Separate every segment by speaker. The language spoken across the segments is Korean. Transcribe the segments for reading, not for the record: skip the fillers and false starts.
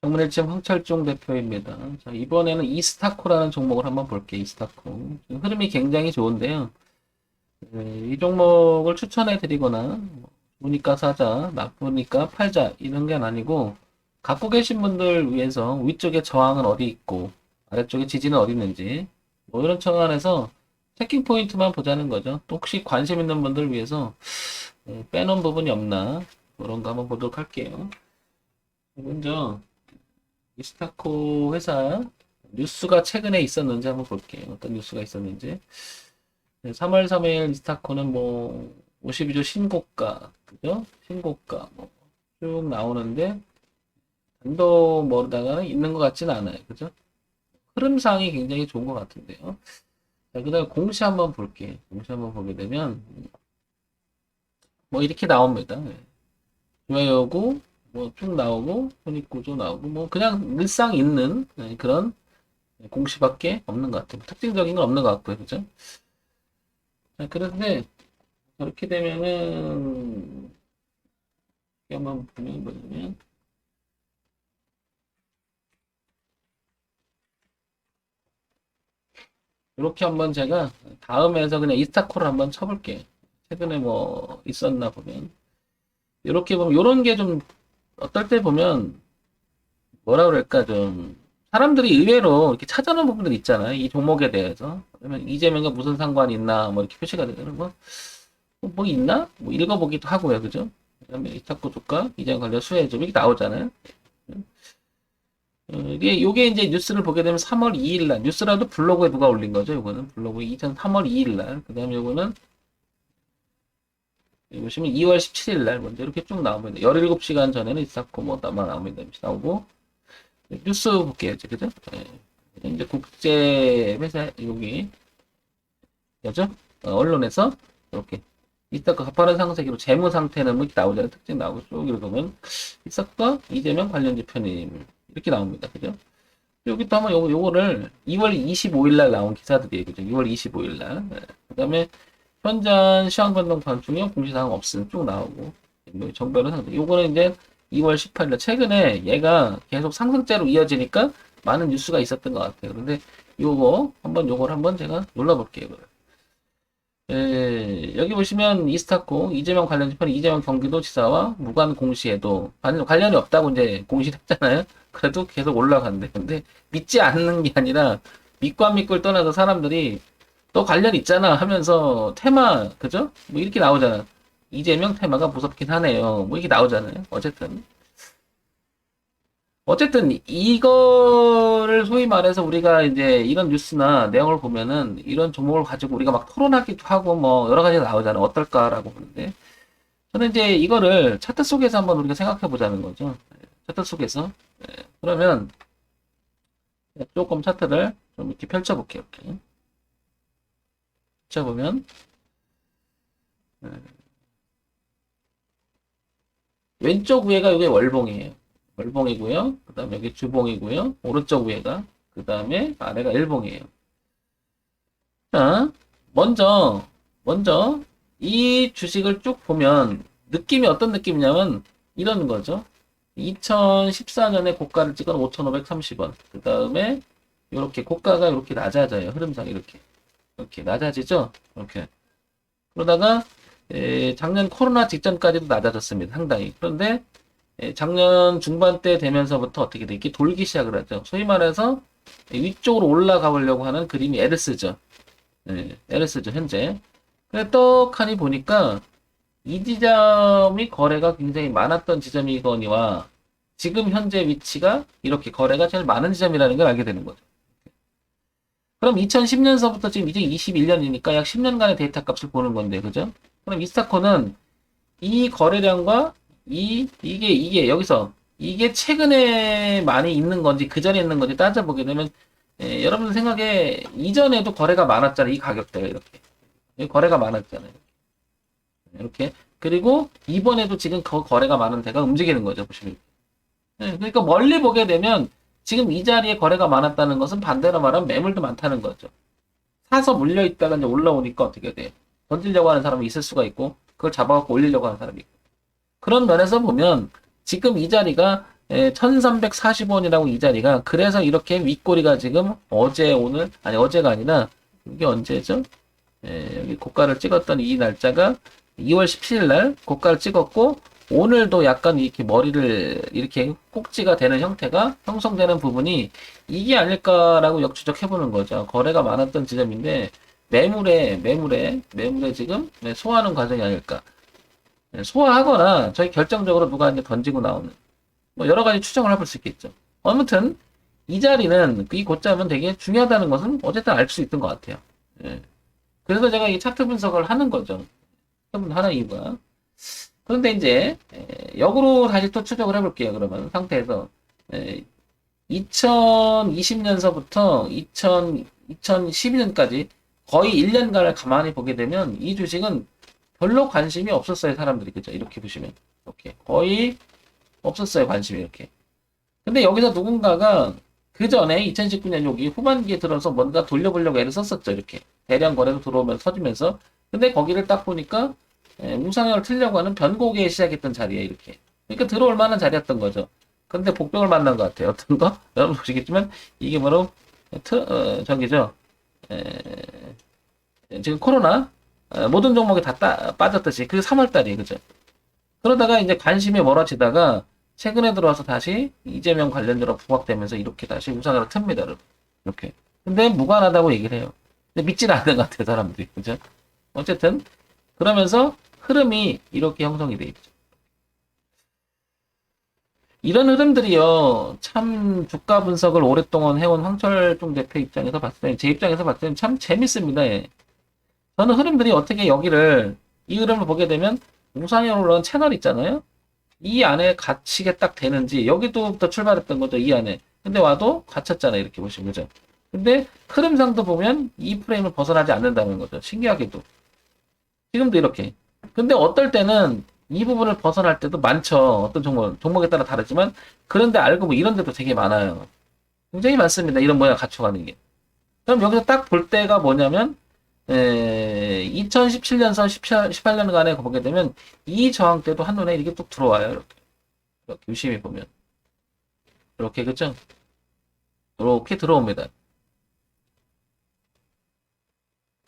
Speaker 1: 정문일침 황철중 대표입니다. 자, 이번에는 이스타코라는 종목을 한번 볼게요. 이스타코. 지금 흐름이 굉장히 좋은데요. 이 종목을 추천해 드리거나 좋으니까 사자, 나쁘니까 팔자 이런 게 아니고 갖고 계신 분들 위해서 위쪽에 저항은 어디 있고 아래쪽에 지지는 어디 있는지 뭐 이런 청안에서 체킹 포인트만 보자는 거죠. 또 혹시 관심 있는 분들 위해서 빼놓은 부분이 없나 그런 거 한번 보도록 할게요. 먼저 이스타코 회사 뉴스가 최근에 있었는지 한번 볼게요. 어떤 뉴스가 있었는지. 3월 3일 이스타코는 뭐 52조 신고가, 그죠? 신고가 뭐 쭉 나오는데 단도 모르다가는 있는 것 같지는 않아요. 그죠? 흐름상이 굉장히 좋은 것 같은데요. 자, 그 다음에 공시 한번 볼게요. 공시 한번 보게 되면 뭐 이렇게 나옵니다. 좋아요고 뭐 쭉 나오고 손익구조 나오고 뭐 그냥 늘상 있는 그런 공시밖에 없는 것 같아요. 특징적인 건 없는 것 같고요. 그죠? 자, 그런데 이렇게 되면은 이렇게 한번 보면 뭐냐면 이렇게 한번 제가 다음에서 그냥 이스타코를 한번 쳐볼게요. 최근에 뭐 있었나 보면 이렇게 보면 이런 게 좀 어떨 때 보면 뭐라 그럴까 좀 사람들이 의외로 이렇게 찾아놓은 부분들 있잖아요. 이 종목에 대해서 그러면 이재명과 무슨 상관이 있나 뭐 이렇게 표시가 되는 거 뭐 있나 뭐 읽어보기도 하고요. 그죠? 그다음에 이스타코 주가 이재명 관련 수혜 좀 이렇게 나오잖아요. 이게 요게 이제 뉴스를 보게 되면 3월 2일 날 뉴스라도 블로그에 누가 올린 거죠. 요거는 블로그 3월 2일 날. 그다음에 요거는 보시면 2월 17일 날 먼저 이렇게 쭉 나옵니다. 17시간 전에는 이스타코 뭐 아마 나옵니다. 나오고 뉴스 볼게요. 이제 그죠? 이제 국제 회사 여기 그죠? 언론에서 이렇게 이스타코 가파른 상세기로 재무 상태는 뭐 이렇게 나오잖아요. 특징 나오고 쭉 이렇게 보면 이스타코 이재명 관련주 편입 이렇게 나옵니다. 그죠? 여기 또 한번 요거를 2월 25일 날 나온 기사들이에요. 그죠? 2월 25일 날. 그 다음에 현장 시황 변동 반중에 공시사항 없음 쭉 나오고 뭐 정별은 상태. 요거는 이제 2월 18일 날 최근에 얘가 계속 상승세로 이어지니까 많은 뉴스가 있었던 것 같아요. 그런데 요걸 한번 제가 눌러볼게요. 여기 보시면 이스타코 이재명 관련 집회는 이재명 경기도지사와 무관 공시에도 관련이 없다고 이제 공시했잖아요. 그래도 계속 올라간대. 근데 믿지 않는 게 아니라 믿고 안 믿고를 떠나서 사람들이 너 관련 있잖아 하면서 테마 그죠? 뭐 이렇게 나오잖아. 이재명 테마가 무섭긴 하네요. 뭐 이렇게 나오잖아요. 어쨌든 이거를 소위 말해서 우리가 이제 이런 뉴스나 내용을 보면은 이런 종목을 가지고 우리가 막 토론하기도 하고 뭐 여러 가지가 나오잖아요. 어떨까라고 보는데 저는 이제 이거를 차트 속에서 한번 우리가 생각해 보자는 거죠. 차트 속에서. 그러면 조금 차트를 좀 이렇게 펼쳐볼게요. 이렇게 펼쳐보면 왼쪽 위에가 이게 월봉이에요. 월봉이고요. 그 다음에 여기 주봉이고요. 오른쪽 위에가 그 다음에 아래가 일봉이에요. 자, 먼저 이 주식을 쭉 보면 느낌이 어떤 느낌이냐면 이런 거죠. 2014년에 고가를 찍은 5,530원. 그 다음에 이렇게 고가가 이렇게 낮아져요. 흐름상 이렇게 낮아지죠. 이렇게 그러다가 작년 코로나 직전까지도 낮아졌습니다. 상당히. 그런데 작년 중반 때 되면서부터 어떻게 돼? 이렇게 돌기 시작을 하죠. 소위 말해서 위쪽으로 올라가 보려고 하는 그림이 LS죠. LS죠, 현재. 근데 떡하니 보니까 이 지점이 거래가 굉장히 많았던 지점이거니와 지금 현재 위치가 이렇게 거래가 제일 많은 지점이라는 걸 알게 되는 거죠. 그럼 2010년서부터 지금 이제 21년이니까 약 10년간의 데이터 값을 보는 건데, 그죠? 그럼 이스타코는 이 거래량과 이게 여기서 이게 최근에 많이 있는 건지 그 전에 있는 건지 따져보게 되면 여러분 생각에 이전에도 거래가 많았잖아요. 이 가격대가 이렇게 거래가 많았잖아요. 이렇게 그리고 이번에도 지금 거래가 많은 데가 움직이는 거죠. 보시면 그러니까 멀리 보게 되면 지금 이 자리에 거래가 많았다는 것은 반대로 말하면 매물도 많다는 거죠. 사서 물려 있다가 이제 올라오니까 어떻게 돼요? 던지려고 하는 사람이 있을 수가 있고 그걸 잡아갖고 올리려고 하는 사람이 있고 그런 면에서 보면 지금 이 자리가 1340원이라고 이 자리가 그래서 이렇게 윗꼬리가 지금 어제 오늘 아니 어제가 아니라 이게 언제죠? 여기 고가를 찍었던 이 날짜가 2월 17일 날 고가를 찍었고 오늘도 약간 이렇게 머리를 이렇게 꼭지가 되는 형태가 형성되는 부분이 이게 아닐까라고 역추적해보는 거죠. 거래가 많았던 지점인데 매물에 지금 소화하는 과정이 아닐까. 소화하거나 저희 결정적으로 누가 이제 던지고 나오는 뭐 여러 가지 추정을 해볼 수 있겠죠. 아무튼 이 자리는 이 고점은 되게 중요하다는 것은 어쨌든 알 수 있던 것 같아요. 예. 그래서 제가 이 차트 분석을 하는 거죠. 하는 이유가. 그런데 이제 역으로 다시 또 추적을 해볼게요. 그러면 상태에서 2020년서부터 2012년까지 거의 1년간을 가만히 보게 되면 이 주식은 별로 관심이 없었어요. 사람들이. 그죠? 이렇게 보시면. 이렇게. 거의 없었어요. 관심이 이렇게. 근데 여기서 누군가가 그 전에 2019년 여기 후반기에 들어서 뭔가 돌려보려고 애를 썼었죠. 이렇게. 대량 거래도 들어오면서 터지면서. 근데 거기를 딱 보니까 우상향을 틀려고 하는 변곡에 시작했던 자리에 이렇게. 그러니까 들어올 만한 자리였던 거죠. 근데 복병을 만난 것 같아요. 어떤 거? 여러분 보시겠지만 이게 바로 저기죠. 지금 코로나 모든 종목이 다 빠졌듯이 그 3월달이 그죠. 그러다가 이제 관심이 멀어지다가 최근에 들어와서 다시 이재명 관련주로 부각되면서 이렇게 다시 우상향을 틉니다. 여러분. 이렇게. 근데 무관하다고 얘기를 해요. 근데 믿지는 않는 것 같아요. 사람들이. 그죠? 어쨌든 그러면서 흐름이 이렇게 형성이 돼 있죠. 이런 흐름들이요, 참 주가 분석을 오랫동안 해온 황철중 대표 입장에서 봤을 때, 제 입장에서 봤을 때는 참 재밌습니다. 예. 저는 흐름들이 어떻게 여기를, 이 흐름을 보게 되면 우상향으로 올라온 채널 있잖아요? 이 안에 갇히게 딱 되는지, 여기도부터 출발했던 거죠, 이 안에. 근데 와도 갇혔잖아요, 이렇게 보시면, 그죠? 근데 흐름상도 보면 이 프레임을 벗어나지 않는다는 거죠. 신기하게도. 지금도 이렇게. 근데 어떨 때는 이 부분을 벗어날 때도 많죠. 어떤 종목에 따라 다르지만, 그런데 알고 보면 이런 데도 되게 많아요. 굉장히 많습니다. 이런 모양 갖춰가는 게. 그럼 여기서 딱 볼 때가 뭐냐면, 2017년서 18년간에 보게 되면, 이 저항 때도 한눈에 이렇게 뚝 들어와요. 이렇게. 이렇게 유심히 보면. 이렇게, 그죠? 이렇게 들어옵니다.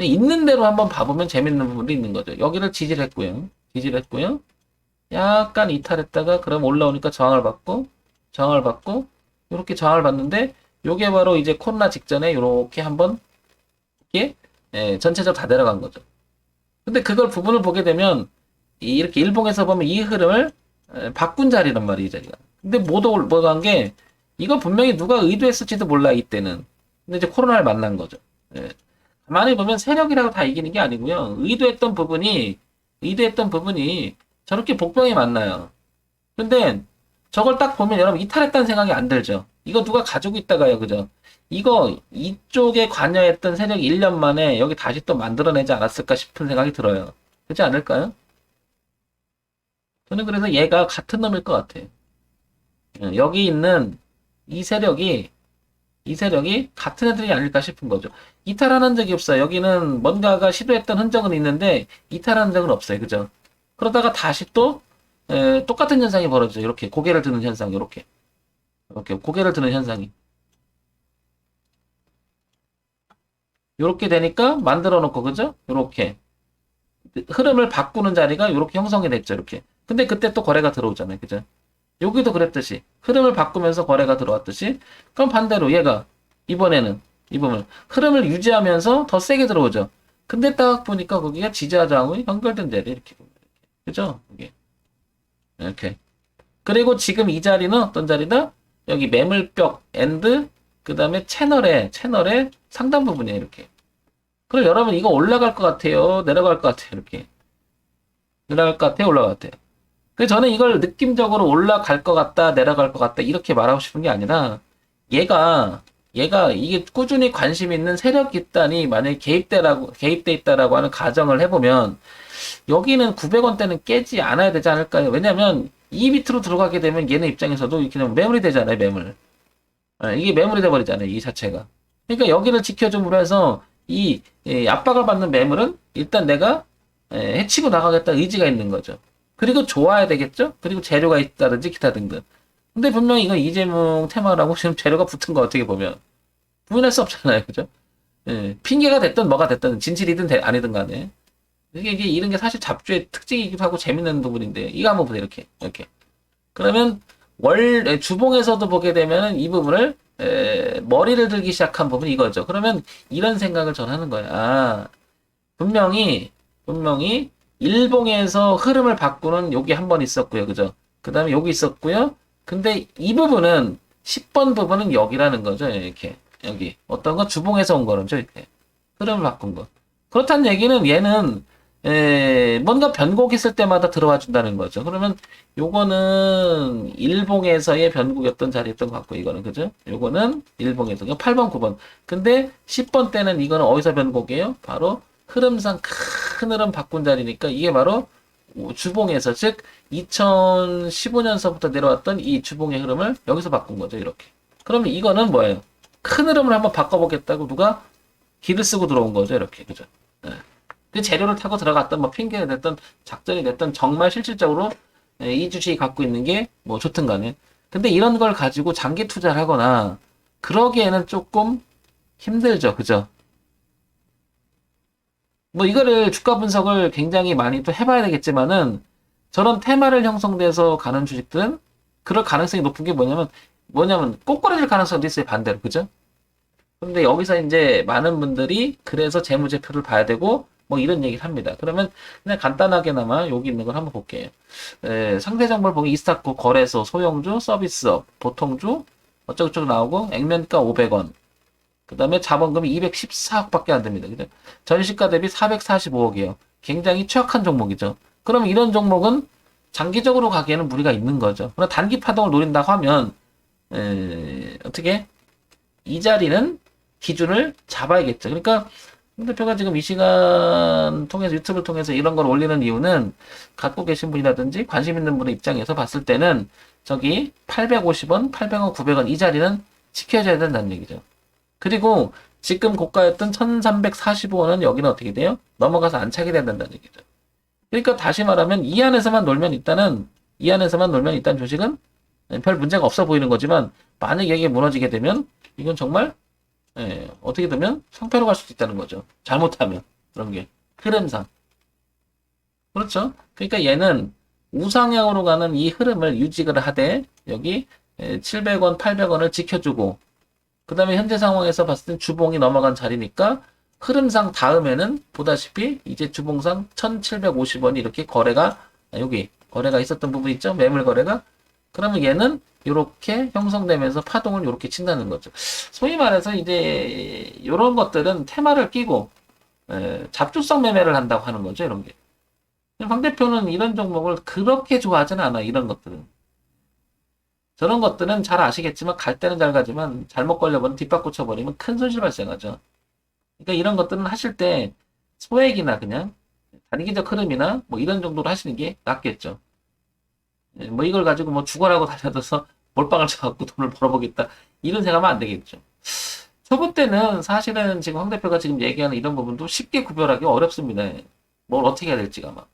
Speaker 1: 있는 대로 한번 봐보면 재밌는 부분도 있는 거죠. 여기를 지지를 했고요. 지지를 했고요. 약간 이탈했다가 그럼 올라오니까 저항을 받고 이렇게 저항을 받는데 요게 바로 이제 코로나 직전에 이렇게 한번 이렇게 전체적으로 다 내려간 거죠. 근데 그걸 부분을 보게 되면 이렇게 일봉에서 보면 이 흐름을 바꾼 자리란 말이에요, 이 자리가. 근데 뭐가 한 게 이거 분명히 누가 의도했을지도 몰라 이때는. 근데 이제 코로나를 만난 거죠. 예. 가만히 보면 세력이라고 다 이기는 게 아니고요. 의도했던 부분이 저렇게 복병이 만나요. 근데 저걸 딱 보면 여러분 이탈했다는 생각이 안 들죠. 이거 누가 가지고 있다가요. 그죠? 이거 이쪽에 관여했던 세력이 1년 만에 여기 다시 또 만들어내지 않았을까 싶은 생각이 들어요. 그렇지 않을까요? 저는 그래서 얘가 같은 놈일 것 같아요. 여기 있는 이 세력이 같은 애들이 아닐까 싶은 거죠. 이탈하는 적이 없어요. 여기는 뭔가가 시도했던 흔적은 있는데 이탈하는 적은 없어요. 그죠? 그러다가 다시 또 똑같은 현상이 벌어져요. 이렇게 고개를 드는 현상, 이렇게 고개를 드는 현상이 이렇게 되니까 만들어 놓고 그죠? 이렇게 흐름을 바꾸는 자리가 이렇게 형성이 됐죠. 이렇게. 근데 그때 또 거래가 들어오잖아요. 그죠? 여기도 그랬듯이 흐름을 바꾸면서 거래가 들어왔듯이 그럼 반대로 얘가 이번에는 이 부분 흐름을 유지하면서 더 세게 들어오죠. 근데 딱 보니까 거기가 지지와 저항이 연결된 자리 이렇게 그죠? 이게 이렇게 그리고 지금 이 자리는 어떤 자리다? 여기 매물벽 엔드 그 다음에 채널의 상단 부분이에요. 이렇게. 그럼 여러분 이거 올라갈 것 같아요? 내려갈 것 같아요? 이렇게 내려갈 것 같아요? 올라갈 것 같아요? 그래서 저는 이걸 느낌적으로 올라갈 것 같다, 내려갈 것 같다, 이렇게 말하고 싶은 게 아니라, 얘가 이게 꾸준히 관심 있는 세력 집단이 만약에 개입돼 있다라고 하는 가정을 해보면, 여기는 900원대는 깨지 않아야 되지 않을까요? 왜냐면, 이 밑으로 들어가게 되면 얘네 입장에서도 이렇게 매물이 되잖아요, 매물. 이게 매물이 돼버리잖아요, 이 자체가. 그러니까 여기를 지켜줌으로 해서, 이 압박을 받는 매물은 일단 내가 해치고 나가겠다는 의지가 있는 거죠. 그리고 좋아야 되겠죠? 그리고 재료가 있다든지 기타 등등. 근데 분명히 이거 이재명 테마라고 지금 재료가 붙은 거 어떻게 보면 부인할 수 없잖아요. 그죠? 예, 핑계가 됐든 뭐가 됐든 진실이든 아니든 간에 이게 이런 게 사실 잡주의 특징이기도 하고 재밌는 부분인데 이거 한번 보세요. 이렇게 그러면 주봉에서도 보게 되면 이 부분을 머리를 들기 시작한 부분이 이거죠. 그러면 이런 생각을 전 하는 거예요. 아, 분명히 일봉에서 흐름을 바꾸는 여기 한 번 있었고요. 그죠? 그 다음에 여기 있었고요. 근데 이 부분은 10번 부분은 여기라는 거죠. 이렇게 여기 어떤 거 주봉에서 온 거죠. 이렇게 흐름을 바꾼 거. 그렇다는 얘기는 얘는 뭔가 변곡 있을 때마다 들어와 준다는 거죠. 그러면 요거는 일봉에서의 변곡이었던 자리였던 것 같고 이거는 그죠? 요거는 일봉에서 8번 9번. 근데 10번 때는 이거는 어디서 변곡이에요? 바로 흐름상 큰 흐름 바꾼 자리니까 이게 바로 주봉에서 즉 2015년서부터 내려왔던 이 주봉의 흐름을 여기서 바꾼 거죠. 이렇게. 그러면 이거는 뭐예요? 큰 흐름을 한번 바꿔보겠다고 누가 기를 쓰고 들어온 거죠. 이렇게. 그죠? 네. 그 재료를 타고 들어갔던 뭐 핑계가 됐던 작전이 됐던 정말 실질적으로 이 주식이 갖고 있는 게 뭐 좋든 간에. 근데 이런 걸 가지고 장기 투자를 하거나 그러기에는 조금 힘들죠. 그죠? 뭐 이거를 주가 분석을 굉장히 많이 또 해봐야 되겠지만은 저런 테마를 형성돼서 가는 주식들은 그럴 가능성이 높은 게 뭐냐면 꼬꾸라질 가능성도 있어요. 반대로. 그죠? 근데 여기서 이제 많은 분들이 그래서 재무제표를 봐야 되고 뭐 이런 얘기를 합니다. 그러면 그냥 간단하게나마 여기 있는 걸 한번 볼게요. 상대 정보를 보기 이스타코, 거래소, 소형주, 서비스업, 보통주 어쩌고저쩌고 나오고 액면가 500원. 그 다음에 자본금이 214억밖에 안 됩니다. 그죠? 전시가 대비 445억이에요. 굉장히 취약한 종목이죠. 그러면 이런 종목은 장기적으로 가기에는 무리가 있는 거죠. 그러나 단기 파동을 노린다고 하면 어떻게 이 자리는 기준을 잡아야겠죠. 그러니까 홍 대표가 지금 이 시간 통해서 유튜브를 통해서 이런 걸 올리는 이유는 갖고 계신 분이라든지 관심 있는 분의 입장에서 봤을 때는 저기 850원, 800원, 900원 이 자리는 지켜줘야 된다는 얘기죠. 그리고 지금 고가였던 1345원은 여기는 어떻게 돼요? 넘어가서 안 차게 된다는 얘기죠. 그러니까 다시 말하면 이 안에서만 놀면 일단 주식은 별 문제가 없어 보이는 거지만 만약에 이게 무너지게 되면 이건 정말 어떻게 되면 상패로 갈 수도 있다는 거죠. 잘못하면 그런 게 흐름상 그렇죠. 그러니까 얘는 우상향으로 가는 이 흐름을 유지를 하되 여기 700원, 800원을 지켜주고 그 다음에 현재 상황에서 봤을 땐 주봉이 넘어간 자리니까 흐름상 다음에는 보다시피 이제 주봉상 1750원이 이렇게 여기 거래가 있었던 부분 있죠. 매물 거래가. 그러면 얘는 이렇게 형성되면서 파동을 이렇게 친다는 거죠. 소위 말해서 이제 이런 것들은 테마를 끼고 잡주성 매매를 한다고 하는 거죠. 이런 게. 방 대표는 이런 종목을 그렇게 좋아하지는 않아. 이런 것들은. 저런 것들은 잘 아시겠지만 갈 때는 잘 가지만 잘못 걸려버리면 뒷바퀴 쳐버리면 큰 손실 발생하죠. 그러니까 이런 것들은 하실 때 소액이나 그냥 단기적 흐름이나 뭐 이런 정도로 하시는 게 낫겠죠. 뭐 이걸 가지고 뭐 죽어라고 달려들어서 몰빵을 쳐갖고 돈을 벌어보겠다 이런 생각하면 안 되겠죠. 초보 때는 사실은 지금 황 대표가 지금 얘기하는 이런 부분도 쉽게 구별하기 어렵습니다. 뭘 어떻게 해야 될지가 막.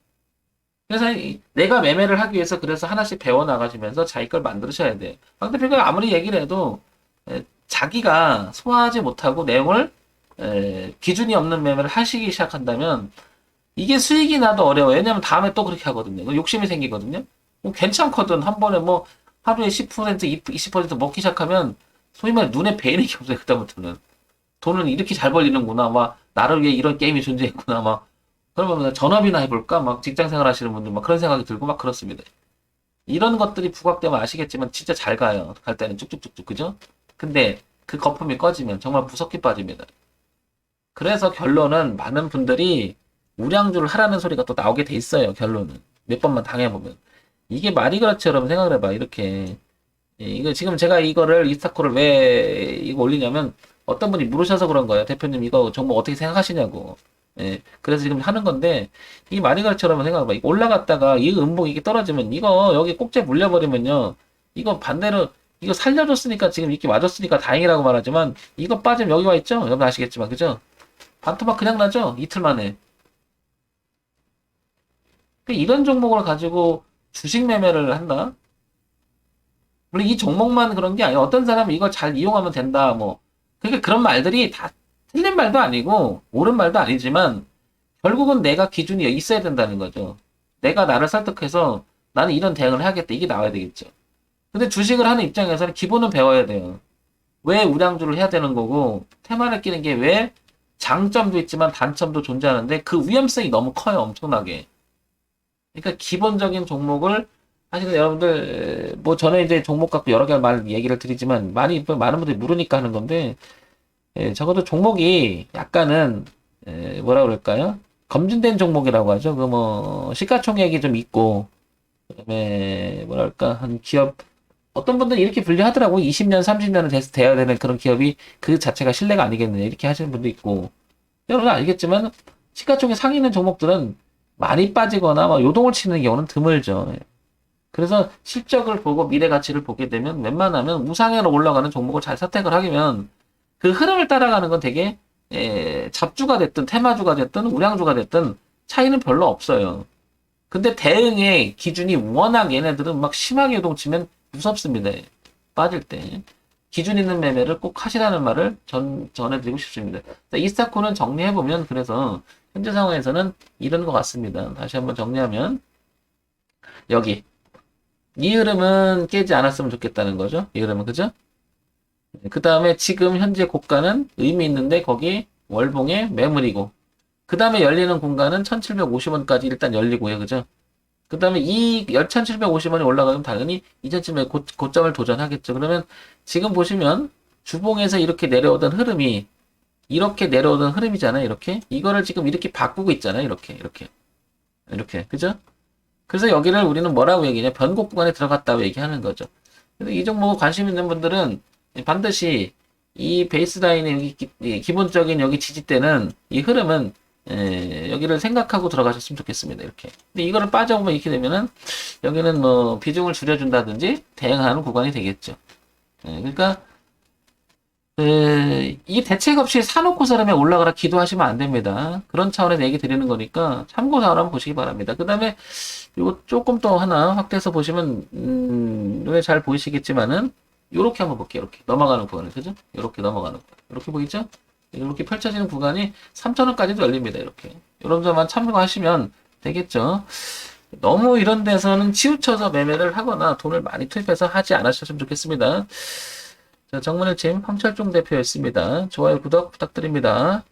Speaker 1: 그래서 내가 매매를 하기 위해서 그래서 하나씩 배워나가시면서 자기 걸 만들으셔야 돼. 황 대표가 아무리 얘기를 해도 자기가 소화하지 못하고 내용을 기준이 없는 매매를 하시기 시작한다면 이게 수익이 나도 어려워요. 왜냐면 다음에 또 그렇게 하거든요. 욕심이 생기거든요. 뭐 괜찮거든. 한 번에 뭐 하루에 10%, 20% 먹기 시작하면 소위 말해 눈에 베이는 게 없어요. 그다음부터는. 돈은 이렇게 잘 벌리는구나. 막 나를 위해 이런 게임이 존재했구나. 막 그러면 전업이나 해볼까? 막 직장 생활 하시는 분들 막 그런 생각이 들고 막 그렇습니다. 이런 것들이 부각되면 아시겠지만 진짜 잘 가요. 갈 때는 쭉쭉쭉쭉. 그죠? 근데 그 거품이 꺼지면 정말 무섭게 빠집니다. 그래서 결론은 많은 분들이 우량주를 하라는 소리가 또 나오게 돼 있어요. 결론은. 몇 번만 당해보면. 이게 말이 그렇지 여러분 생각을 해봐. 이렇게. 이거 지금 제가 이거를 이스타코를 왜 이거 올리냐면 어떤 분이 물으셔서 그런 거예요. 대표님 이거 정보 어떻게 생각하시냐고. 그래서 지금 하는 건데 이 말이 그렇지 여러분 생각해봐. 이거 올라갔다가 이 음봉 이게 떨어지면 이거 여기 꼭지 물려버리면요. 이거 반대로 이거 살려줬으니까 지금 이렇게 맞았으니까 다행이라고 말하지만 이거 빠지면 여기 와 있죠? 여러분 아시겠지만 그죠? 반토막 그냥 나죠? 이틀 만에. 이런 종목을 가지고 주식 매매를 한다? 물론 이 종목만 그런 게 아니에요. 어떤 사람은 이걸 잘 이용하면 된다, 뭐. 그러니까 그런 말들이 다 틀린 말도 아니고, 옳은 말도 아니지만, 결국은 내가 기준이 있어야 된다는 거죠. 내가 나를 설득해서 나는 이런 대응을 해야겠다. 이게 나와야 되겠죠. 근데 주식을 하는 입장에서는 기본은 배워야 돼요. 왜 우량주를 해야 되는 거고, 테마를 끼는 게 왜 장점도 있지만 단점도 존재하는데 그 위험성이 너무 커요. 엄청나게. 그러니까 기본적인 종목을 사실은 여러분들 뭐 전에 이제 종목 갖고 여러 개 말 얘기를 드리지만 많은 분들이 물으니까 하는 건데 적어도 종목이 약간은 뭐라 그럴까요? 검증된 종목이라고 하죠. 그 뭐 시가총액이 좀 있고 그다음에 뭐랄까 한 기업 어떤 분들은 이렇게 분류하더라고. 20년, 30년은 돼야 되는 그런 기업이 그 자체가 신뢰가 아니겠느냐 이렇게 하시는 분도 있고 여러분 알겠지만 시가총액 상위 있는 종목들은 많이 빠지거나 막 요동을 치는 경우는 드물죠. 그래서 실적을 보고 미래 가치를 보게 되면 웬만하면 우상향으로 올라가는 종목을 잘 선택을 하면 그 흐름을 따라가는 건 되게 잡주가 됐든 테마주가 됐든 우량주가 됐든 차이는 별로 없어요. 근데 대응의 기준이 워낙 얘네들은 막 심하게 요동치면 무섭습니다. 빠질 때. 기준 있는 매매를 꼭 하시라는 말을 전해드리고 싶습니다. 이스타코는 정리해보면 그래서 현재 상황에서는 이런 것 같습니다. 다시 한번 정리하면 여기 이 흐름은 깨지 않았으면 좋겠다는 거죠. 이 흐름은 그죠? 그 다음에 지금 현재 고가는 의미 있는데 거기 월봉의 매물이고 그 다음에 열리는 공간은 1750원까지 일단 열리고요. 그죠? 그 다음에 이 1750원이 올라가면 당연히 2700 고점을 도전하겠죠. 그러면 지금 보시면 주봉에서 이렇게 내려오던 흐름이 이렇게 내려오던 흐름이잖아요. 이렇게 이거를 지금 이렇게 바꾸고 있잖아요. 이렇게 그죠? 그래서 여기를 우리는 뭐라고 얘기하냐 변곡 구간에 들어갔다고 얘기하는 거죠. 그래서 이 종목 관심 있는 분들은 반드시 이 베이스라인의 여기 기본적인 여기 지지대는 이 흐름은 여기를 생각하고 들어가셨으면 좋겠습니다. 이렇게. 근데 이거를 빠져보면 이렇게 되면은 여기는 뭐 비중을 줄여준다든지 대응하는 구간이 되겠죠. 그러니까 이 대책 없이 사놓고 사람에 올라가라 기도하시면 안 됩니다. 그런 차원에서 얘기 드리는 거니까 참고사항을 한번 보시기 바랍니다. 그 다음에 이거 조금 더 하나 확대해서 보시면 눈에 잘 보이시겠지만은 요렇게 한번 볼게요. 이렇게 넘어가는 구간을 그죠? 이렇게 넘어가는 구간. 이렇게 보이죠? 이렇게 펼쳐지는 구간이 3,000원까지도 열립니다. 이렇게. 이런 점만 참고하시면 되겠죠. 너무 이런 데서는 치우쳐서 매매를 하거나 돈을 많이 투입해서 하지 않으셨으면 좋겠습니다. 자, 정문일침 황철종 대표였습니다. 좋아요, 구독 부탁드립니다.